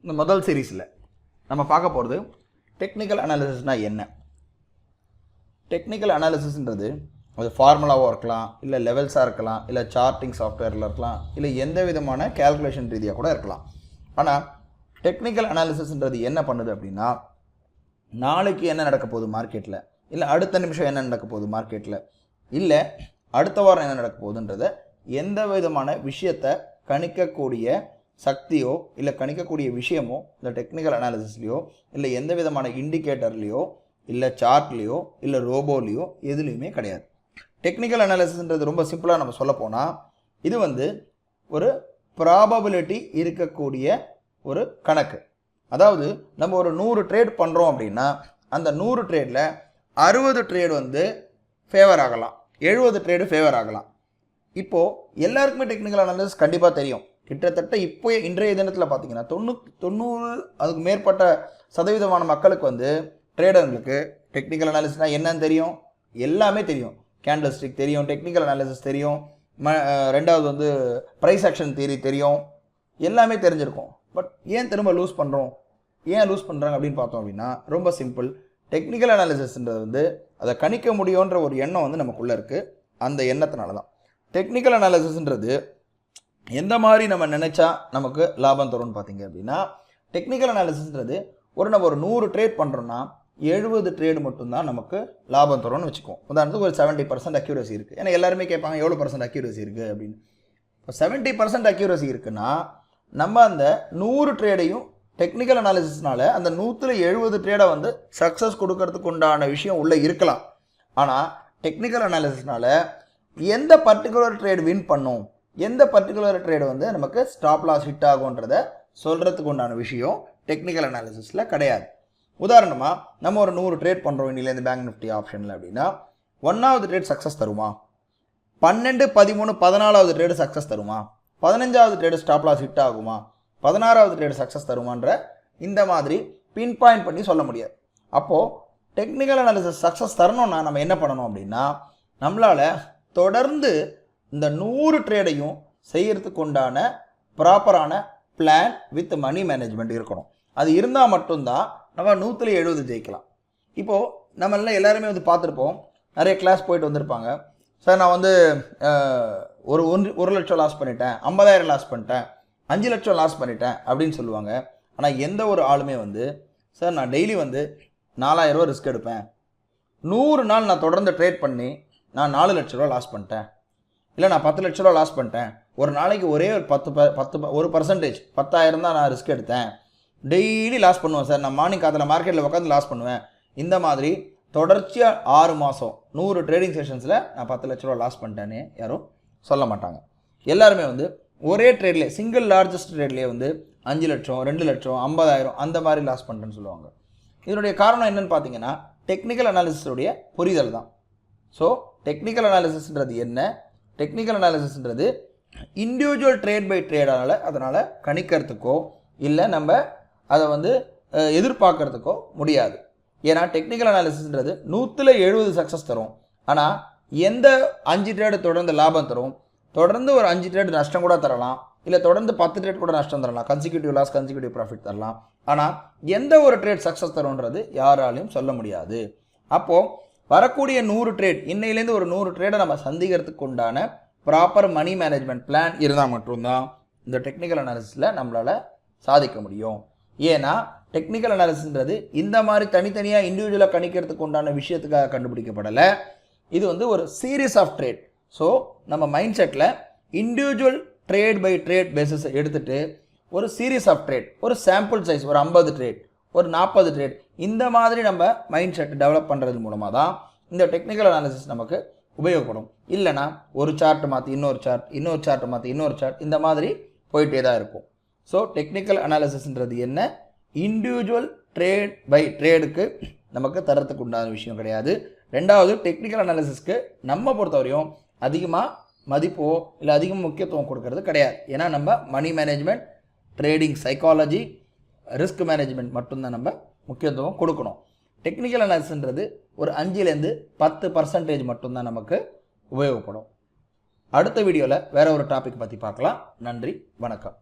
இந்த முதல் சீரீஸில் நம்ம பார்க்க போகிறது டெக்னிக்கல் அனாலிசிஸ்னால் என்ன. டெக்னிக்கல் அனாலிசிஸ்ன்றது அது ஃபார்முலாவாக இருக்கலாம், இல்லை லெவல்ஸாக இருக்கலாம், இல்லை சார்ட்டிங் சாஃப்ட்வேரில் இருக்கலாம், இல்லை எந்த விதமான கேல்குலேஷன் ரீதியாக கூட இருக்கலாம். ஆனால் டெக்னிக்கல் அனாலிசிஸ்ன்றது என்ன பண்ணுது அப்படின்னா, நாளைக்கு என்ன நடக்க போகுது மார்க்கெட்டில், இல்லை அடுத்த நிமிஷம் என்ன நடக்க போகுது மார்க்கெட்டில், இல்லை அடுத்த வாரம் என்ன நடக்க போகுதுன்றதை எந்த விதமான விஷயத்தை கணிக்கக்கூடிய சக்தியோ இல்லை கணிக்கக்கூடிய விஷயமோ இந்த டெக்னிக்கல் அனாலிசிஸ்லையோ இல்லை எந்த விதமான இண்டிகேட்டர்லேயோ இல்லை சார்ட்லேயோ இல்லை ரோபோலேயோ எதுலேயுமே கிடையாது. டெக்னிக்கல் அனாலிசிஸ்ன்றது ரொம்ப சிம்பிளாக நம்ம சொல்ல போனால் இது ஒரு ப்ராபபிலிட்டி இருக்கக்கூடிய ஒரு கணக்கு. அதாவது நம்ம ஒரு 100 ட்ரேட் பண்ணுறோம் அப்படின்னா அந்த 100 ட்ரேடில் 60 ட்ரேடு ஃபேவர் ஆகலாம், 70 ட்ரேடு ஃபேவர் ஆகலாம். இப்போது எல்லாருக்குமே டெக்னிக்கல் அனாலிசிஸ் கண்டிப்பாக தெரியும். கிட்டத்தட்ட இப்போ இன்றைய தினத்தில் பார்த்தீங்கன்னா 90 அதுக்கு மேற்பட்ட சதவீதமான மக்களுக்கு ட்ரேடர்களுக்கு டெக்னிக்கல் அனாலிசிஸ்னால் என்னன்னு தெரியும், எல்லாமே தெரியும். கேண்டில் ஸ்டிக் தெரியும், டெக்னிக்கல் அனாலிசிஸ் தெரியும், ரெண்டாவது ப்ரைஸ் ஆக்ஷன் தியரி தெரியும், எல்லாமே தெரிஞ்சிருக்கும். பட் ஏன் திரும்ப லூஸ் பண்ணுறோம், ஏன் லூஸ் பண்ணுறாங்க அப்படின்னு பார்த்தோம் அப்படின்னா ரொம்ப சிம்பிள். டெக்னிக்கல் அனாலிசிஸ்ன்றது அதை கணிக்க முடியுன்ற ஒரு எண்ணம் நமக்குள்ளே இருக்குது. அந்த எண்ணத்தினால தான் டெக்னிக்கல் அனாலிசிஸ்ன்றது எந்த மாதிரி நம்ம நினச்சா நமக்கு லாபம் தரும்னு பார்த்தீங்க அப்படின்னா, டெக்னிக்கல் அனாலிசிஸ்ன்றது நம்ம ஒரு 100 ட்ரேட் பண்ணுறோன்னா 70 ட்ரேடு மட்டும்தான் நமக்கு லாபம் தரும்னு வச்சுக்குவோம். உதாரணத்துக்கு ஒரு 70% அக்யூரசி இருக்குது. ஏன்னா எல்லாருமே கேட்பாங்க எவ்வளோ % அக்யூரசி இருக்குது அப்படின்னு. இப்போ 70% அக்யூரசி இருக்குன்னா நம்ம அந்த 100 ட்ரேடையும் டெக்னிக்கல் அனாலிசிஸ்னால அந்த 170 ட்ரேடை சக்ஸஸ் கொடுக்கறதுக்கு உண்டான விஷயம் உள்ளே இருக்கலாம். ஆனால் டெக்னிக்கல் அனாலிசிஸ்னால எந்த பர்டிகுலர் ட்ரேட் வின் பண்ணும், எந்த பர்டிகுலர் ட்ரேடு நமக்கு ஸ்டாப் லாஸ் ஹிட் ஆகுன்றதை சொல்கிறதுக்கு உண்டான விஷயம் டெக்னிக்கல் அனாலிசிஸில் கிடையாது. உதாரணமாக நம்ம ஒரு 100 ட்ரேட் பண்ணுறோம் இன்னிலேருந்து பேங்க் நிஃப்டி ஆப்ஷனில் அப்படின்னா 1வது ட்ரேட் சக்ஸஸ் தருமா, 12, 13, 14வது ட்ரேடு சக்ஸஸ் தருமா, 15வது ட்ரேடு ஸ்டாப் லாஸ் ஹிட் ஆகுமா, 16வது ட்ரேடு சக்ஸஸ் தருமான்ற இந்த மாதிரி பின் பாயிண்ட் பண்ணி சொல்ல முடியாது. அப்போது டெக்னிக்கல் அனாலிசிஸ் சக்ஸஸ் தரணும்னா நம்ம என்ன பண்ணணும் அப்படின்னா, நம்மளால் தொடர்ந்து இந்த 100 ட்ரேடையும் செய்யறதுக்கு உண்டான ப்ராப்பரான பிளான் வித் மணி மேனேஜ்மெண்ட் இருக்கணும். அது இருந்தால் மட்டும்தான் நம்ம 170 ஜெயிக்கலாம். இப்போது நம்மளாம் எல்லாருமே பார்த்துருப்போம், நிறைய கிளாஸ் போயிட்டு வந்திருப்பாங்க. சார் நான் ஒரு 1 லட்சம் லாஸ் பண்ணிட்டேன், 50,000 லாஸ் பண்ணிட்டேன், 5 லட்சம் லாஸ் பண்ணிட்டேன் அப்படின்னு சொல்லுவாங்க. ஆனால் எந்த ஒரு ஆளுமே சார் நான் டெய்லி 4,000 ரூபா ரிஸ்க் எடுப்பேன், 100 நாள் நான் தொடர்ந்து ட்ரேட் பண்ணி நான் 4 லட்ச ரூபா லாஸ் பண்ணிட்டேன், இல்லை நான் 10 லட்ச ரூபா லாஸ் பண்ணிட்டேன், ஒரு நாளைக்கு ஒரே ஒரு 1% 10,000 தான் நான் ரிஸ்க் எடுத்தேன், டெய்லி லாஸ் பண்ணுவேன் சார், நான் மார்னிங் காத்தில் மார்க்கெட்டில் உட்காந்து லாஸ் பண்ணுவேன். இந்த மாதிரி தொடர்ச்சியாக 6 மாதம் 100 ட்ரேடிங் செஷன்ஸில் நான் 10 லட்ச ரூபா லாஸ் பண்ணிட்டேன்னு யாரும் சொல்ல மாட்டாங்க. எல்லாருமே ஒரே ட்ரேட்லேயே சிங்கிள் லார்ஜஸ்ட் ட்ரேட்லேயே 5 லட்சம் 2 லட்சம் 50,000 அந்த மாதிரி லாஸ் பண்ணுறேன்னு சொல்லுவாங்க. இதனுடைய காரணம் என்னன்னு பார்த்தீங்கன்னா டெக்னிக்கல் அனாலிசிஸுடைய புரிதல் தான். ஸோ டெக்னிக்கல் அனாலிசிஸ்ன்றது என்ன, டெக்னிக்கல் அனாலிசிஸ்ன்றது இண்டிவிஜுவல் ட்ரேட் பை ட்ரேடால் அதனால் கணிக்கிறதுக்கோ இல்லை நம்ம அதை எதிர்பார்க்கறதுக்கோ முடியாது. ஏன்னா டெக்னிக்கல் அனாலிசிஸ்ன்றது 170 சக்ஸஸ் தரும். ஆனால் எந்த 5 ட்ரேடு தொடர்ந்து லாபம் தரும், தொடர்ந்து ஒரு 5 ட்ரேடு நஷ்டம் கூட தரலாம், இல்லை தொடர்ந்து 10 ட்ரேட் கூட நஷ்டம் தரலாம், கன்சிக்யூட்டிவ் லாஸ் கன்சிக்யூட்டிவ் ப்ராஃபிட் தரலாம். ஆனால் எந்த ஒரு ட்ரேட் சக்ஸஸ் தரும்ன்றது யாராலையும் சொல்ல முடியாது. அப்போது வரக்கூடிய 100 ட்ரேட் இன்னையிலேருந்து ஒரு 100 ட்ரேடை நம்ம சந்திக்கிறதுக்கு உண்டான ப்ராப்பர் மணி மேனேஜ்மெண்ட் பிளான் இருந்தால் மட்டும்தான் இந்த டெக்னிக்கல் அனாலிசிஸில் நம்மளால் சாதிக்க முடியும். ஏன்னா டெக்னிக்கல் அனாலிசிஸ்ன்றது இந்த மாதிரி தனித்தனியாக இண்டிவிஜுவலாக கணிக்கிறதுக்கு உண்டான விஷயத்துக்காக கண்டுபிடிக்கப்படலை. இது ஒரு சீரீஸ் ஆஃப் ட்ரேட். ஸோ நம்ம மைண்ட் செட்டில் இண்டிவிஜுவல் ட்ரேட் பை ட்ரேட் பேசிஸை எடுத்துகிட்டு ஒரு சீரீஸ் ஆஃப் ட்ரேட், ஒரு சாம்பிள் சைஸ் ஒரு 50 ட்ரேட், ஒரு 40 ட்ரேட், இந்த மாதிரி நம்ம மைண்ட் செட் டெவலப் பண்ணுறது மூலமாக தான் இந்த டெக்னிக்கல் அனாலிசிஸ் நமக்கு உபயோகப்படும். இல்லைனா ஒரு சார்ட் மாற்றி இன்னொரு சார்ட், இன்னொரு சார்ட் மாற்றி இன்னொரு சார்ட், இந்த மாதிரி போயிட்டே தான் இருக்கும். ஸோ டெக்னிக்கல் அனாலிசிஸ்ன்றது என்ன, இண்டிவிஜுவல் ட்ரேட் பை ட்ரேடுக்கு நமக்கு தரத்துக்கு உண்டான விஷயம் கிடையாது. ரெண்டாவது டெக்னிக்கல் அனாலிசிஸ்க்கு நம்ம பொறுத்தவரையும் அதிகமாக மதிப்போ இல்லை அதிகமாக முக்கியத்துவம் கொடுக்கறது கிடையாது. ஏன்னா நம்ம money management, trading psychology, risk management மட்டும்தான் நம்ம முக்கியத்துவம் கொடுக்கணும். டெக்னிக்கல் அனாலிசிஸ்ன்றது ஒரு 5லேருந்து 10% மட்டும்தான் நமக்கு உபயோகப்படும். அடுத்த வீடியோவில் வேற ஒரு டாபிக் பற்றி பார்க்கலாம். நன்றி, வணக்கம்.